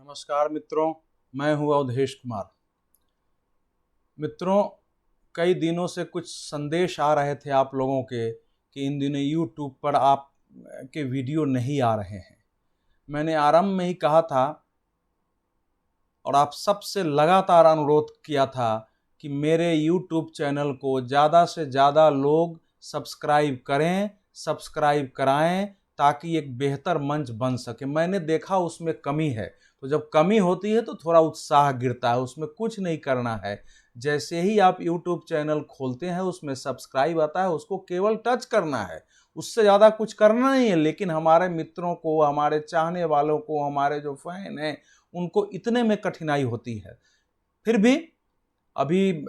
नमस्कार मित्रों, मैं हूँ अवधेश कुमार। मित्रों, कई दिनों से कुछ संदेश आ रहे थे आप लोगों के कि इन दिनों YouTube पर आप के वीडियो नहीं आ रहे हैं। मैंने आरंभ में ही कहा था और आप सबसे लगातार अनुरोध किया था कि मेरे YouTube चैनल को ज़्यादा से ज़्यादा लोग सब्सक्राइब करें, सब्सक्राइब कराएं ताकि एक बेहतर मंच बन सके। मैंने देखा उसमें कमी है, तो जब कमी होती है तो थोड़ा उत्साह गिरता है। उसमें कुछ नहीं करना है, जैसे ही आप YouTube चैनल खोलते हैं उसमें सब्सक्राइब आता है, उसको केवल टच करना है, उससे ज़्यादा कुछ करना नहीं है। लेकिन हमारे मित्रों को, हमारे चाहने वालों को, हमारे जो फैन हैं उनको इतने में कठिनाई होती है। फिर भी अभी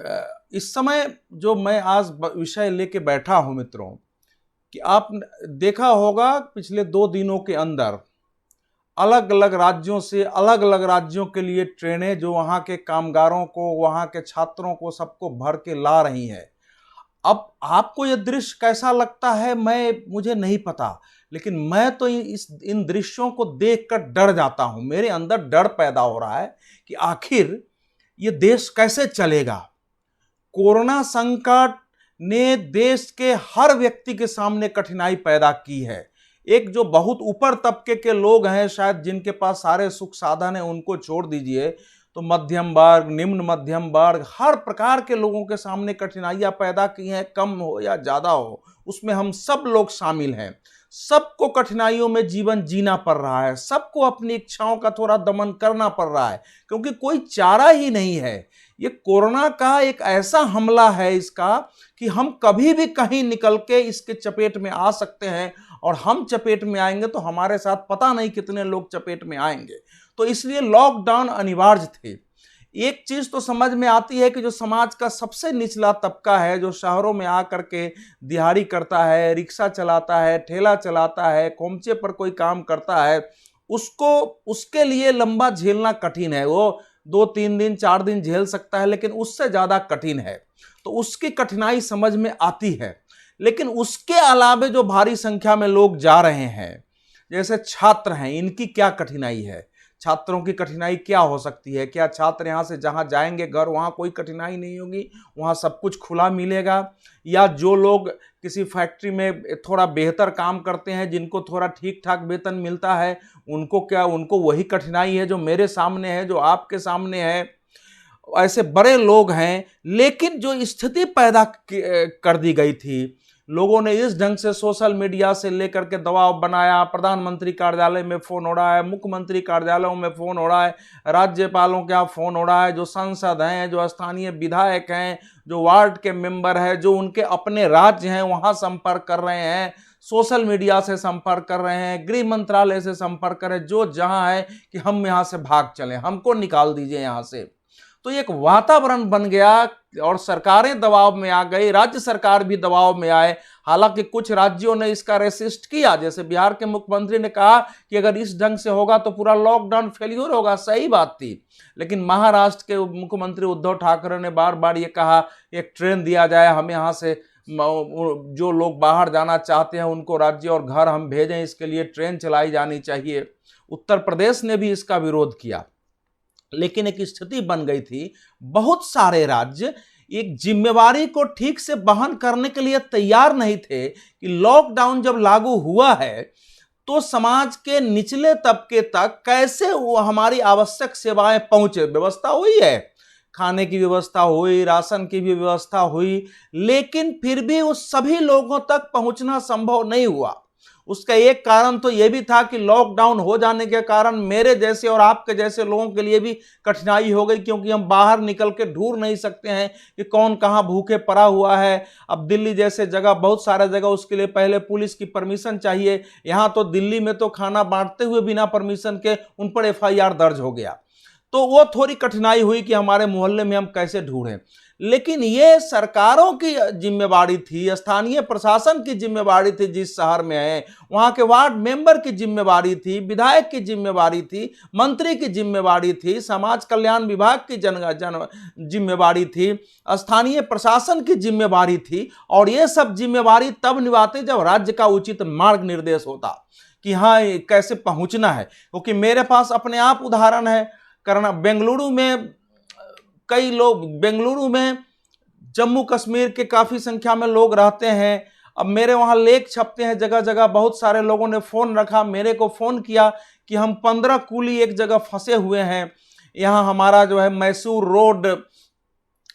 इस समय जो मैं आज विषय लेके बैठा हूं मित्रों, कि आप देखा होगा पिछले 2 दिनों के अंदर अलग अलग राज्यों से अलग अलग राज्यों के लिए ट्रेनें जो वहां के कामगारों को, वहां के छात्रों को, सबको भर के ला रही हैं। अब आपको यह दृश्य कैसा लगता है मुझे नहीं पता, लेकिन मैं तो इन दृश्यों को देखकर डर जाता हूं। मेरे अंदर डर पैदा हो रहा है कि आखिर ये देश कैसे चलेगा। कोरोना संकट ने देश के हर व्यक्ति के सामने कठिनाई पैदा की है। एक जो बहुत ऊपर तबके के लोग हैं, शायद जिनके पास सारे सुख साधन हैं, उनको छोड़ दीजिए, तो मध्यम वर्ग, निम्न मध्यम वर्ग, हर प्रकार के लोगों के सामने कठिनाइयां पैदा की हैं, कम हो या ज्यादा हो, उसमें हम सब लोग शामिल हैं। सबको कठिनाइयों में जीवन जीना पड़ रहा है, सबको अपनी इच्छाओं का थोड़ा दमन करना पड़ रहा है, क्योंकि कोई चारा ही नहीं है। ये कोरोना का एक ऐसा हमला है इसका कि हम कभी भी कहीं निकल के इसके चपेट में आ सकते हैं, और हम चपेट में आएंगे तो हमारे साथ पता नहीं कितने लोग चपेट में आएंगे। तो इसलिए लॉकडाउन अनिवार्य थे। एक चीज तो समझ में आती है कि जो समाज का सबसे निचला तबका है, जो शहरों में आकर के दिहाड़ी करता है, रिक्शा चलाता है, ठेला चलाता है, खोमचे पर कोई काम करता है, उसके लिए लंबा झेलना कठिन है। वो 2-3 दिन 4 दिन झेल सकता है, लेकिन उससे ज्यादा कठिन है, तो उसकी कठिनाई समझ में आती है। लेकिन उसके अलावे जो भारी संख्या में लोग जा रहे हैं, जैसे छात्र हैं, इनकी क्या कठिनाई है? छात्रों की कठिनाई क्या हो सकती है? क्या छात्र यहां से जहां जाएंगे घर, वहां कोई कठिनाई नहीं होगी, वहां सब कुछ खुला मिलेगा? या जो लोग किसी फैक्ट्री में थोड़ा बेहतर काम करते हैं, जिनको थोड़ा ठीक ठाक वेतन मिलता है, उनको वही कठिनाई है जो मेरे सामने है, जो आपके सामने है? ऐसे बड़े लोग हैं, लेकिन जो स्थिति पैदा कर दी गई थी, लोगों ने इस ढंग से सोशल मीडिया से लेकर के दबाव बनाया। प्रधानमंत्री कार्यालय में फोन हो रहा है, मुख्यमंत्री कार्यालयों में फोन हो रहा है, राज्यपालों के यहाँ फोन हो रहा है, जो सांसद हैं, जो स्थानीय विधायक हैं, जो वार्ड के मेंबर हैं, जो उनके अपने राज्य हैं, वहां संपर्क कर रहे हैं, सोशल मीडिया से संपर्क कर रहे हैं, गृह मंत्रालय से संपर्क कर रहे हैं, जो जहां है कि हम यहां से भाग चले, हमको निकाल दीजिए यहां से। तो एक वातावरण बन गया और सरकारें दबाव में आ गई, राज्य सरकार भी दबाव में आए। हालांकि कुछ राज्यों ने इसका रेसिस्ट किया, जैसे बिहार के मुख्यमंत्री ने कहा कि अगर इस ढंग से होगा तो पूरा लॉकडाउन फेल्यूर होगा, सही बात थी। लेकिन महाराष्ट्र के मुख्यमंत्री उद्धव ठाकरे ने बार बार ये कहा, एक ट्रेन दिया जाए, हम यहाँ से जो लोग बाहर जाना चाहते हैं उनको राज्य और घर हम भेजें, इसके लिए ट्रेन चलाई जानी चाहिए। उत्तर प्रदेश ने भी इसका विरोध किया, लेकिन एक स्थिति बन गई थी, बहुत सारे राज्य एक जिम्मेवारी को ठीक से वहन करने के लिए तैयार नहीं थे कि लॉकडाउन जब लागू हुआ है तो समाज के निचले तबके तक कैसे वो हमारी आवश्यक सेवाएं पहुंचे। व्यवस्था हुई है, खाने की व्यवस्था हुई, राशन की भी व्यवस्था हुई, लेकिन फिर भी उस सभी लोगों तक पहुंचना संभव नहीं हुआ। उसका एक कारण तो यह भी था कि लॉकडाउन हो जाने के कारण मेरे जैसे और आपके जैसे लोगों के लिए भी कठिनाई हो गई, क्योंकि हम बाहर निकल के ढूंढ नहीं सकते हैं कि कौन कहां भूखे पड़ा हुआ है। अब दिल्ली जैसे जगह, बहुत सारे जगह उसके लिए पहले पुलिस की परमिशन चाहिए। यहां तो दिल्ली में तो खाना बांटते हुए बिना परमिशन के उन पर FIR दर्ज हो गया, तो वो थोड़ी कठिनाई हुई कि हमारे मोहल्ले में हम कैसे ढूंढें। लेकिन ये सरकारों की जिम्मेवारी थी, स्थानीय प्रशासन की जिम्मेवारी थी, जिस शहर में है वहां के वार्ड मेंबर की जिम्मेवारी थी, विधायक की जिम्मेवारी थी, मंत्री की जिम्मेवारी थी, समाज कल्याण विभाग की जिम्मेवारी थी, स्थानीय प्रशासन की जिम्मेवारी थी। और ये सब जिम्मेवारी तब निभाते जब राज्य का उचित मार्ग निर्देश होता, कि हाँ कैसे पहुंचना है, क्योंकि मेरे पास अपने आप उदाहरण है। करना बेंगलुरु में कई लोग, बेंगलुरु में जम्मू कश्मीर के काफ़ी संख्या में लोग रहते हैं। अब मेरे वहाँ लेख छपते हैं जगह जगह, बहुत सारे लोगों ने फ़ोन रखा, मेरे को फ़ोन किया कि हम 15 कूली एक जगह फंसे हुए हैं। यहाँ हमारा जो है Mysore road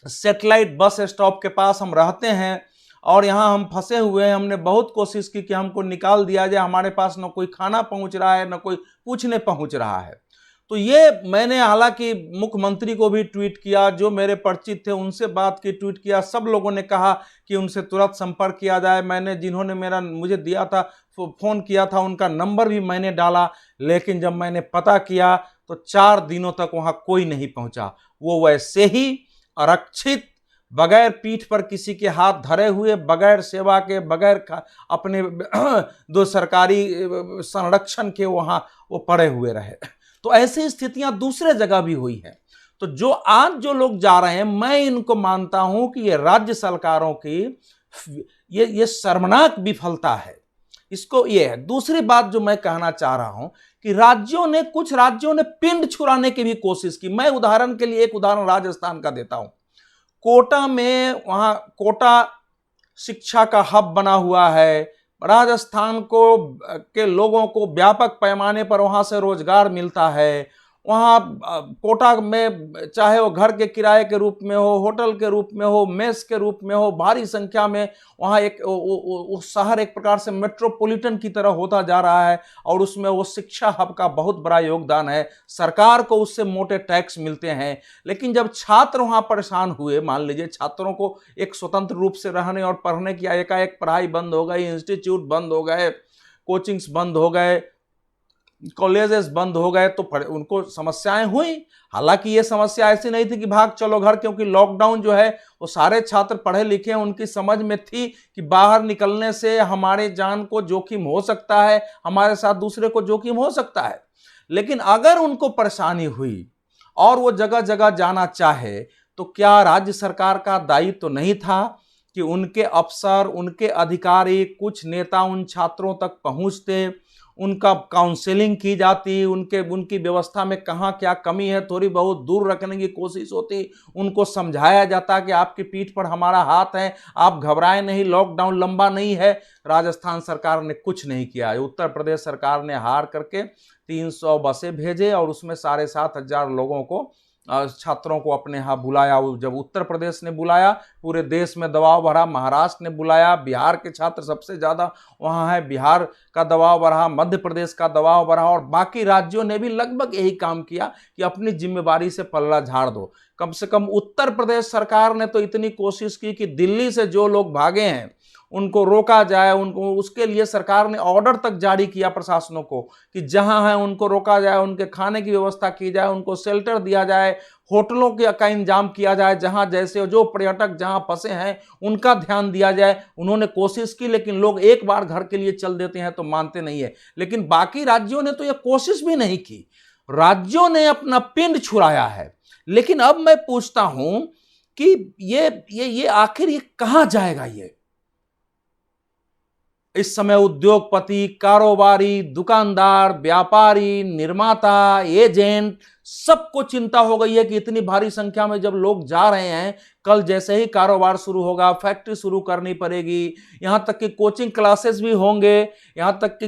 satellite bus stop के पास हम रहते हैं और यहाँ हम फंसे हुए हैं। हमने बहुत कोशिश की कि हमको निकाल दिया जाए, हमारे पास न कोई खाना पहुँच रहा है, न कोई पूछने पहुँच रहा है। तो ये मैंने हालांकि मुख्यमंत्री को भी ट्वीट किया, जो मेरे परिचित थे उनसे बात की, ट्वीट किया, सब लोगों ने कहा कि उनसे तुरंत संपर्क किया जाए। मैंने जिन्होंने मुझे दिया था, फ़ोन किया था, उनका नंबर भी मैंने डाला, लेकिन जब मैंने पता किया तो 4 दिनों तक वहाँ कोई नहीं पहुँचा। वो वैसे ही आरक्षित, बगैर पीठ पर किसी के हाथ धरे हुए, बगैर सेवा के, बगैर अपने दो सरकारी संरक्षण के वहाँ वो पड़े हुए रहे। तो ऐसी स्थितियां दूसरे जगह भी हुई हैं। तो जो लोग जा रहे हैं, मैं इनको मानता हूं कि ये राज्य सरकारों की ये शर्मनाक विफलता है। इसको ये है। दूसरी बात जो मैं कहना चाह रहा हूं कि कुछ राज्यों ने पिंड छुड़ाने की भी कोशिश की। मैं उदाहरण के लिए एक उदाहरण राजस्थान का देता हूं। कोटा में, वहां कोटा शिक्षा का हब बना हुआ है। राजस्थान के लोगों को व्यापक पैमाने पर वहाँ से रोजगार मिलता है। वहाँ कोटा में चाहे वो घर के किराए के रूप में हो, होटल के रूप में हो, मेस के रूप में हो, भारी संख्या में वहाँ वो शहर एक प्रकार से मेट्रोपॉलिटन की तरह होता जा रहा है और उसमें वो शिक्षा हब का बहुत बड़ा योगदान है। सरकार को उससे मोटे टैक्स मिलते हैं। लेकिन जब छात्र वहाँ परेशान हुए, मान लीजिए छात्रों को एक स्वतंत्र रूप से रहने और पढ़ने की एकाएक पढ़ाई बंद हो गई, इंस्टीट्यूट बंद हो गए, कोचिंग्स बंद हो गए, कॉलेजेस बंद हो गए, तो उनको समस्याएं हुई। हालांकि ये समस्या ऐसी नहीं थी कि भाग चलो घर, क्योंकि लॉकडाउन जो है वो सारे छात्र पढ़े लिखे हैं, उनकी समझ में थी कि बाहर निकलने से हमारे जान को जोखिम हो सकता है, हमारे साथ दूसरे को जोखिम हो सकता है। लेकिन अगर उनको परेशानी हुई और वो जगह जगह जाना चाहे, तो क्या राज्य सरकार का दायित्व तो नहीं था कि उनके अफसर, उनके अधिकारी, कुछ नेता उन छात्रों तक पहुंचते, उनका काउंसलिंग की जाती, उनकी व्यवस्था में कहाँ क्या कमी है थोड़ी बहुत दूर रखने की कोशिश होती, उनको समझाया जाता कि आपकी पीठ पर हमारा हाथ है, आप घबराएं नहीं, लॉकडाउन लंबा नहीं है। राजस्थान सरकार ने कुछ नहीं किया। उत्तर प्रदेश सरकार ने हार करके 300 बसें भेजे और उसमें 7,500 लोगों को, छात्रों को अपने यहाँ बुलाया। जब उत्तर प्रदेश ने बुलाया, पूरे देश में दबाव बढ़ा, महाराष्ट्र ने बुलाया, बिहार के छात्र सबसे ज़्यादा वहाँ है, बिहार का दबाव बढ़ा, मध्य प्रदेश का दबाव बढ़ा और बाकी राज्यों ने भी लगभग यही काम किया कि अपनी जिम्मेदारी से पल्ला झाड़ दो। कम से कम उत्तर प्रदेश सरकार ने तो इतनी कोशिश की कि दिल्ली से जो लोग भागे हैं उनको रोका जाए। उनको, उसके लिए सरकार ने ऑर्डर तक जारी किया प्रशासनों को कि जहां है उनको रोका जाए, उनके खाने की व्यवस्था की जाए, उनको शेल्टर दिया जाए, होटलों का इंतजाम किया जाए, जहां जैसे जो पर्यटक जहां फंसे हैं उनका ध्यान दिया जाए। उन्होंने कोशिश की, लेकिन लोग एक बार घर के लिए चल देते हैं तो मानते नहीं है। लेकिन बाकी राज्यों ने तो यह कोशिश भी नहीं की, राज्यों ने अपना पिंड छुड़ाया है। लेकिन अब मैं पूछता हूं कि ये आखिर ये कहां जाएगा? ये इस समय उद्योगपति, कारोबारी, दुकानदार, व्यापारी, निर्माता, एजेंट, सबको चिंता हो गई है कि इतनी भारी संख्या में जब लोग जा रहे हैं, कल जैसे ही कारोबार शुरू होगा, फैक्ट्री शुरू करनी पड़ेगी, यहां तक कि कोचिंग क्लासेस भी होंगे, यहां तक कि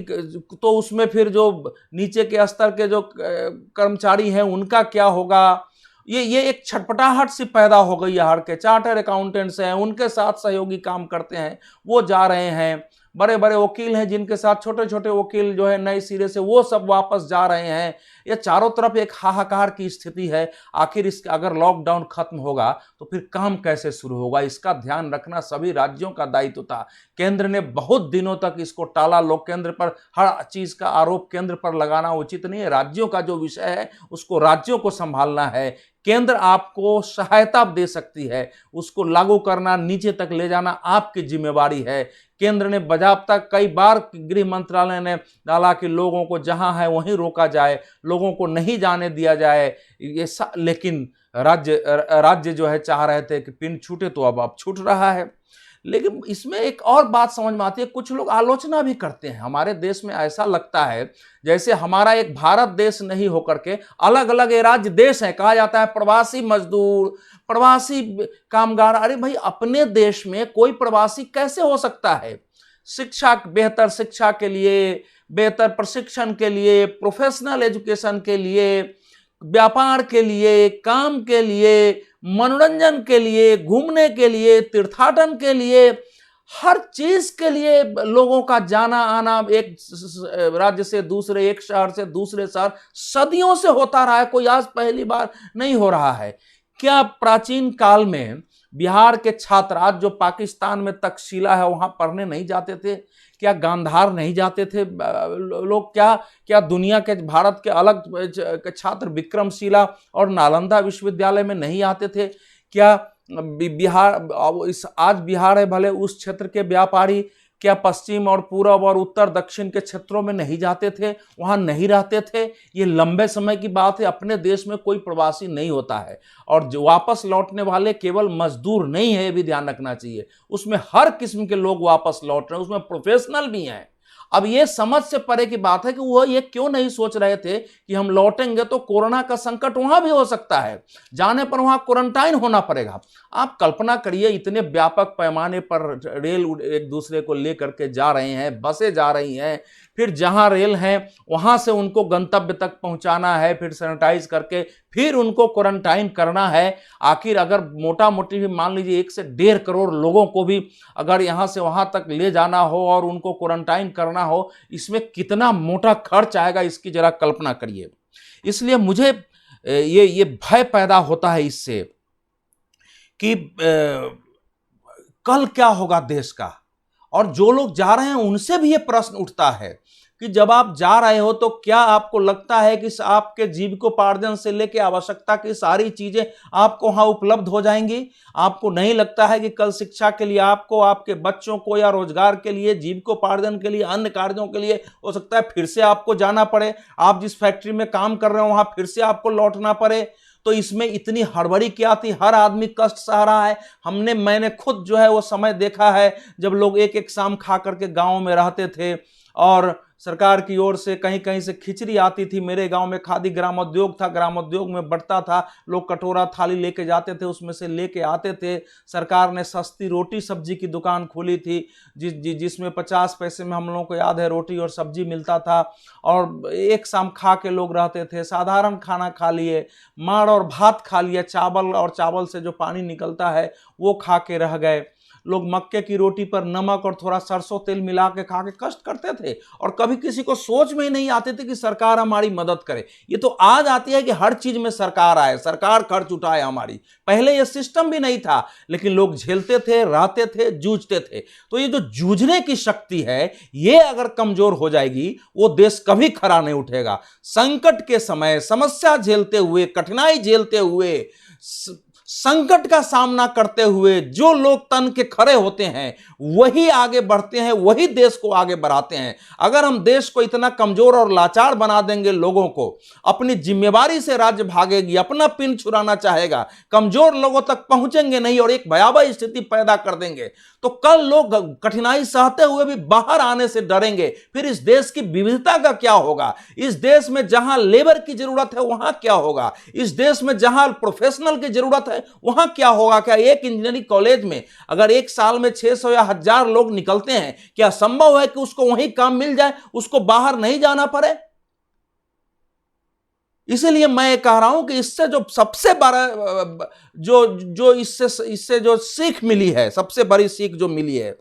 तो उसमें फिर जो नीचे के स्तर के जो कर्मचारी हैं उनका क्या होगा? ये एक छटपटाहट सी पैदा हो गई है। हर के चार्टर अकाउंटेंट्स हैं, उनके साथ सहयोगी काम करते हैं, वो जा रहे हैं। बड़े बड़े वकील हैं जिनके साथ छोटे छोटे वकील जो है नए सिरे से, वो सब वापस जा रहे हैं। ये चारों तरफ एक हाहाकार की स्थिति है। आखिर इसका अगर लॉकडाउन खत्म होगा तो फिर काम कैसे शुरू होगा? इसका ध्यान रखना सभी राज्यों का दायित्व था। केंद्र ने बहुत दिनों तक इसको टाला। लोग केंद्र पर हर चीज का आरोप केंद्र पर लगाना उचित नहीं है। राज्यों का जो विषय है उसको राज्यों को संभालना है। केंद्र आपको सहायता दे सकती है, उसको लागू करना, नीचे तक ले जाना आपकी जिम्मेवारी है। केंद्र ने बजाबता कई बार गृह मंत्रालय ने डाला कि लोगों को जहां है वहीं रोका जाए, लोगों को नहीं जाने दिया जाए। लेकिन राज्य जो है चाह रहे थे कि पिंड छूटे, तो अब छूट रहा है। लेकिन इसमें एक और बात समझ में आती है, कुछ लोग आलोचना भी करते हैं। हमारे देश में ऐसा लगता है जैसे हमारा एक भारत देश नहीं होकर के अलग अलग राज्य देश है। कहा जाता है प्रवासी मजदूर, प्रवासी कामगार। अरे भाई, अपने देश में कोई प्रवासी कैसे हो सकता है? शिक्षा, बेहतर शिक्षा के लिए, बेहतर प्रशिक्षण के लिए, प्रोफेशनल एजुकेशन के लिए, व्यापार के लिए, काम के लिए, मनोरंजन के लिए, घूमने के लिए, तीर्थाटन के लिए, हर चीज के लिए लोगों का जाना आना एक राज्य से दूसरे, एक शहर से दूसरे शहर सदियों से होता रहा है। कोई आज पहली बार नहीं हो रहा है। क्या प्राचीन काल में बिहार के छात्र, आज जो पाकिस्तान में तक्षशिला है वहां पढ़ने नहीं जाते थे? क्या गांधार नहीं जाते थे लोग? क्या दुनिया के, भारत के अलग के छात्र विक्रमशिला और नालंदा विश्वविद्यालय में नहीं आते थे? क्या बिहार, आज बिहार है भले, उस क्षेत्र के व्यापारी क्या पश्चिम और पूर्व और उत्तर दक्षिण के क्षेत्रों में नहीं जाते थे, वहां नहीं रहते थे? ये लंबे समय की बात है। अपने देश में कोई प्रवासी नहीं होता है, और जो वापस लौटने वाले केवल मजदूर नहीं है, ये भी ध्यान रखना चाहिए। उसमें हर किस्म के लोग वापस लौट रहे हैं, उसमें प्रोफेशनल भी हैं। अब ये समझ से परे की बात है कि वो ये क्यों नहीं सोच रहे थे कि हम लौटेंगे तो कोरोना का संकट वहां भी हो सकता है, जाने पर वहां क्वारंटाइन होना पड़ेगा। आप कल्पना करिए, इतने व्यापक पैमाने पर रेल एक दूसरे को लेकर के जा रहे हैं, बसें जा रही हैं, फिर जहां रेल है वहां से उनको गंतव्य तक पहुंचाना है, फिर सैनिटाइज करके फिर उनको क्वारंटाइन करना है। आखिर अगर मोटा मोटी भी मान लीजिए 1 से 1.5 करोड़ लोगों को भी अगर यहां से वहां तक ले जाना हो और उनको क्वारंटाइन करना हो, इसमें कितना मोटा खर्च आएगा, इसकी जरा कल्पना करिए। इसलिए मुझे ये भय पैदा होता है इससे कि कल क्या होगा देश का। और जो लोग जा रहे हैं उनसे भी ये प्रश्न उठता है कि जब आप जा रहे हो तो क्या आपको लगता है कि आपके जीविकोपार्जन से लेकर आवश्यकता की सारी चीजें आपको वहां उपलब्ध हो जाएंगी? आपको नहीं लगता है कि कल शिक्षा के लिए आपको, आपके बच्चों को, या रोजगार के लिए, जीविकोपार्जन के लिए, अन्य कार्यों के लिए हो सकता है फिर से आपको जाना पड़े? आप जिस फैक्ट्री में काम कर रहे हो वहां फिर से आपको लौटना पड़े? तो इसमें इतनी हड़बड़ी क्या थी? हर आदमी कष्ट सह रहा है। मैंने खुद जो है वो समय देखा है जब लोग एक एक शाम खा करके गाँव में रहते थे, और सरकार की ओर से कहीं कहीं से खिचड़ी आती थी। मेरे गांव में खादी ग्रामोद्योग था, ग्रामोद्योग में बढ़ता था, लोग कटोरा थाली लेके जाते थे, उसमें से लेके आते थे। सरकार ने सस्ती रोटी सब्जी की दुकान खोली थी, जिसमें 50 पैसे में, हम लोगों को याद है, रोटी और सब्जी मिलता था, और एक शाम खा के लोग रहते थे। साधारण खाना खा लिए, माड़ और भात खा लिया, चावल, और चावल से जो पानी निकलता है वो खा के रह गए। लोग मक्के की रोटी पर नमक और थोड़ा सरसों तेल मिला के खा के कष्ट करते थे, और कभी किसी को सोच में ही नहीं आते थे कि सरकार हमारी मदद करे। ये तो आज आती है कि हर चीज में सरकार आए, सरकार खर्च उठाए हमारी। पहले ये सिस्टम भी नहीं था, लेकिन लोग झेलते थे, रहते थे, जूझते थे। तो ये जो जूझने की शक्ति है, ये अगर कमजोर हो जाएगी, वो देश कभी खड़ा नहीं उठेगा। संकट के समय समस्या झेलते हुए, कठिनाई झेलते हुए, संकट का सामना करते हुए जो लोग तन के खड़े होते हैं वही आगे बढ़ते हैं, वही देश को आगे बढ़ाते हैं। अगर हम देश को इतना कमजोर और लाचार बना देंगे, लोगों को अपनी जिम्मेवारी से राज्य भागेगी, अपना पिन छुड़ाना चाहेगा, कमजोर लोगों तक पहुंचेंगे नहीं और एक भयावह स्थिति पैदा कर देंगे, तो कल लोग कठिनाई सहते हुए भी बाहर आने से डरेंगे। फिर इस देश की विविधता का क्या होगा? इस देश में जहां लेबर की जरूरत है वहां क्या होगा? इस देश में जहां प्रोफेशनल की जरूरत है वहां क्या होगा? क्या एक इंजीनियरिंग कॉलेज में अगर एक साल में 600 या 1000 लोग निकलते हैं, क्या संभव है कि उसको वहीं काम मिल जाए, उसको बाहर नहीं जाना पड़े? इसीलिए मैं कह रहा हूं कि इससे जो सबसे बड़ा जो इससे जो सीख मिली है, सबसे बड़ी सीख जो मिली है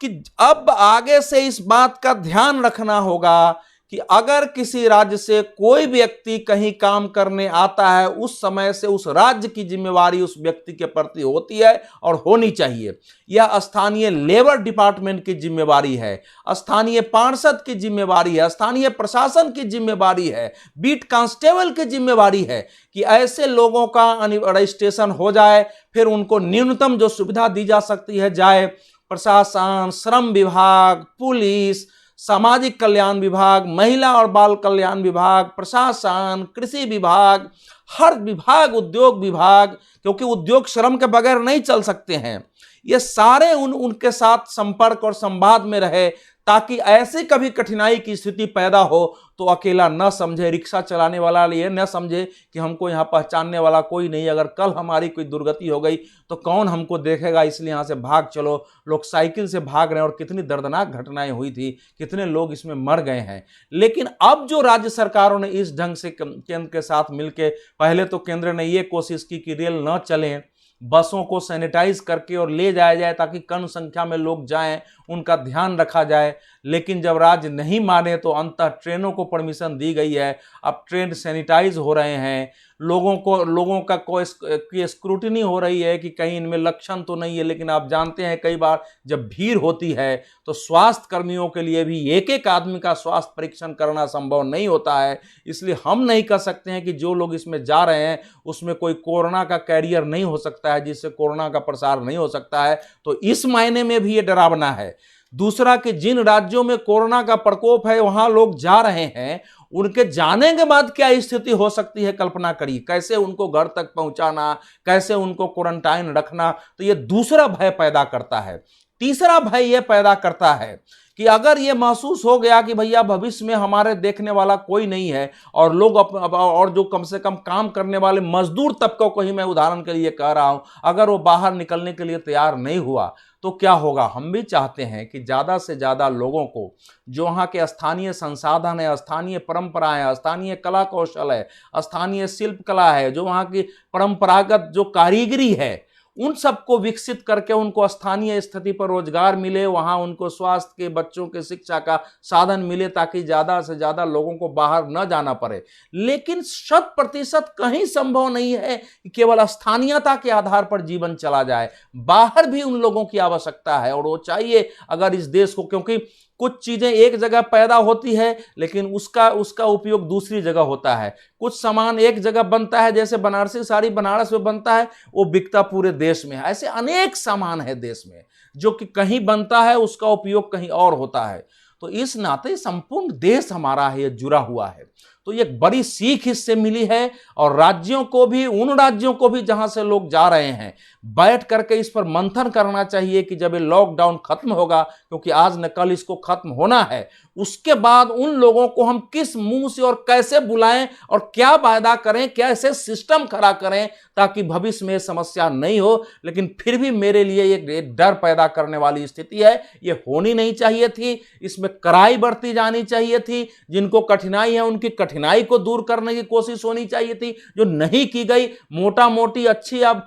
कि अब आगे से इस बात का ध्यान रखना होगा कि अगर किसी राज्य से कोई व्यक्ति कहीं काम करने आता है, उस समय से उस राज्य की जिम्मेवारी उस व्यक्ति के प्रति होती है और होनी चाहिए। यह स्थानीय लेबर डिपार्टमेंट की जिम्मेवारी है, स्थानीय पार्षद की जिम्मेवारी है, स्थानीय प्रशासन की जिम्मेवारी है, बीट कांस्टेबल की जिम्मेवारी है कि ऐसे लोगों का रजिस्ट्रेशन हो जाए, फिर उनको न्यूनतम जो सुविधा दी जा सकती है जाए। प्रशासन, श्रम विभाग, पुलिस, सामाजिक कल्याण विभाग, महिला और बाल कल्याण विभाग, प्रशासन, कृषि विभाग, हर विभाग, उद्योग विभाग, क्योंकि उद्योग श्रम के बगैर नहीं चल सकते हैं। ये सारे उनके साथ संपर्क और संवाद में रहे, ताकि ऐसे कभी कठिनाई की स्थिति पैदा हो तो अकेला न समझे, रिक्शा चलाने वाला ये न समझे कि हमको यहाँ पहचानने वाला कोई नहीं, अगर कल हमारी कोई दुर्गति हो गई तो कौन हमको देखेगा, इसलिए यहाँ से भाग चलो। लोग साइकिल से भाग रहे हैं और कितनी दर्दनाक घटनाएं हुई थी, कितने लोग इसमें मर गए हैं। लेकिन अब जो राज्य सरकारों ने इस ढंग से केंद्र के साथ मिलकर, पहले तो केंद्र ने ये कोशिश की कि रेल न चलें, बसों को सैनिटाइज करके और ले जाया जाए ताकि कम संख्या में लोग जाएं, उनका ध्यान रखा जाए। लेकिन जब राज्य नहीं माने तो अंततः ट्रेनों को परमिशन दी गई है। अब ट्रेन सैनिटाइज हो रहे हैं, लोगों का कोई स्क्रूटिनी हो रही है कि कहीं इनमें लक्षण तो नहीं है। लेकिन आप जानते हैं कई बार जब भीड़ होती है तो स्वास्थ्य कर्मियों के लिए भी एक एक आदमी का स्वास्थ्य परीक्षण करना संभव नहीं होता है। इसलिए हम नहीं कह सकते हैं कि जो लोग इसमें जा रहे हैं उसमें कोई कोरोना का कैरियर नहीं हो सकता है, जिससे कोरोना का प्रसार नहीं हो सकता है। तो इस मायने में भी ये डरावना है। दूसरा कि जिन राज्यों में कोरोना का प्रकोप है वहां लोग जा रहे हैं, उनके जाने के बाद क्या स्थिति हो सकती है कल्पना करिए, कैसे उनको घर तक पहुंचाना, कैसे उनको क्वारंटाइन रखना। तो ये दूसरा भय पैदा करता है। तीसरा भय यह पैदा करता है कि अगर ये महसूस हो गया कि भैया भविष्य में हमारे देखने वाला कोई नहीं है, और लोग और जो कम से कम काम करने वाले मजदूर तबकों को ही मैं उदाहरण के लिए कह रहा हूं, अगर वो बाहर निकलने के लिए तैयार नहीं हुआ तो क्या होगा। हम भी चाहते हैं कि ज़्यादा से ज़्यादा लोगों को, जो वहाँ के स्थानीय संसाधन है, स्थानीय परंपराएं, स्थानीय कला कौशल है, स्थानीय शिल्प कला है, जो वहाँ की परंपरागत जो कारीगरी है, उन सबको विकसित करके उनको स्थानीय स्थिति पर रोजगार मिले, वहां उनको स्वास्थ्य के, बच्चों के शिक्षा का साधन मिले, ताकि ज्यादा से ज्यादा लोगों को बाहर न जाना पड़े। लेकिन 100% कहीं संभव नहीं है कि केवल स्थानीयता के आधार पर जीवन चला जाए। बाहर भी उन लोगों की आवश्यकता है और वो चाहिए अगर इस देश को, क्योंकि कुछ चीजें एक जगह पैदा होती है लेकिन उसका उपयोग दूसरी जगह होता है। कुछ सामान एक जगह बनता है, जैसे बनारसी साड़ी बनारस में बनता है, वो बिकता पूरे देश में है। ऐसे अनेक सामान है देश में जो कि कहीं बनता है, उसका उपयोग कहीं और होता है। तो इस नाते संपूर्ण देश हमारा है, ये जुड़ा हुआ है। तो ये बड़ी सीख इससे मिली है। और राज्यों को भी, उन राज्यों को भी जहां से लोग जा रहे हैं, बैठ करके इस पर मंथन करना चाहिए कि जब ये लॉकडाउन खत्म होगा, क्योंकि आज न कल इसको खत्म होना है, उसके बाद उन लोगों को हम किस मुंह से और कैसे बुलाएं और क्या वायदा करें, कैसे सिस्टम खड़ा करें ताकि भविष्य में समस्या नहीं हो। लेकिन फिर भी मेरे लिए ये डर पैदा करने वाली स्थिति है, ये होनी नहीं चाहिए थी। इसमें कड़ाई बरती जानी चाहिए थी। जिनको कठिनाई है उनकी कठिनाई को दूर करने की कोशिश होनी चाहिए थी, जो नहीं की गई। मोटा मोटी अच्छी, अब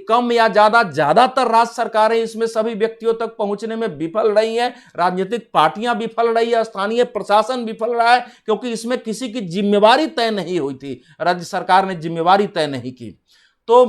कम या ज्यादातर राज्य सरकारें इसमें सभी व्यक्तियों तक पहुंचने में विफल रही हैं। राजनीतिक पार्टियां विफल रही है, स्थानीय प्रशासन विफल रहा है, क्योंकि इसमें किसी की जिम्मेवारी तय नहीं हुई थी। राज्य सरकार ने जिम्मेवारी तय नहीं की। तो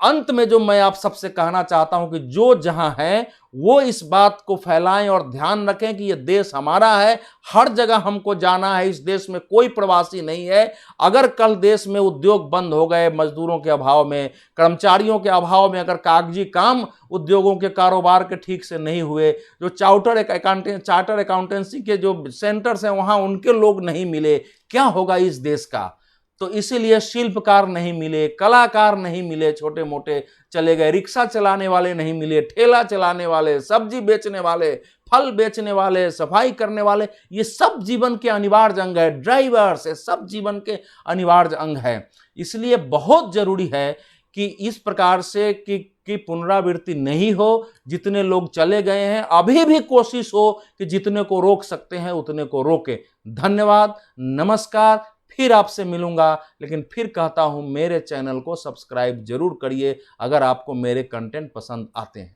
अंत में जो मैं आप सबसे कहना चाहता हूं कि जो जहां है वो इस बात को फैलाएं और ध्यान रखें कि ये देश हमारा है, हर जगह हमको जाना है। इस देश में कोई प्रवासी नहीं है। अगर कल देश में उद्योग बंद हो गए, मजदूरों के अभाव में, कर्मचारियों के अभाव में, अगर कागजी काम उद्योगों के कारोबार के ठीक से नहीं हुए, जो चार्टर अकाउंटेंसी के जो सेंटर्स हैं वहां उनके लोग नहीं मिले, क्या होगा इस देश का। तो इसीलिए शिल्पकार नहीं मिले, कलाकार नहीं मिले, छोटे मोटे चले गए, रिक्शा चलाने वाले नहीं मिले, ठेला चलाने वाले, सब्जी बेचने वाले, फल बेचने वाले, सफाई करने वाले, ये सब जीवन के अनिवार्य अंग है। ड्राइवर्स, ये सब जीवन के अनिवार्य अंग है। इसलिए बहुत जरूरी है कि इस प्रकार से कि पुनरावृत्ति नहीं हो। जितने लोग चले गए हैं, अभी भी कोशिश हो कि जितने को रोक सकते हैं उतने को रोके। धन्यवाद, नमस्कार। फिर आपसे मिलूंगा, लेकिन फिर कहता हूं मेरे चैनल को सब्सक्राइब जरूर करिए अगर आपको मेरे कंटेंट पसंद आते हैं।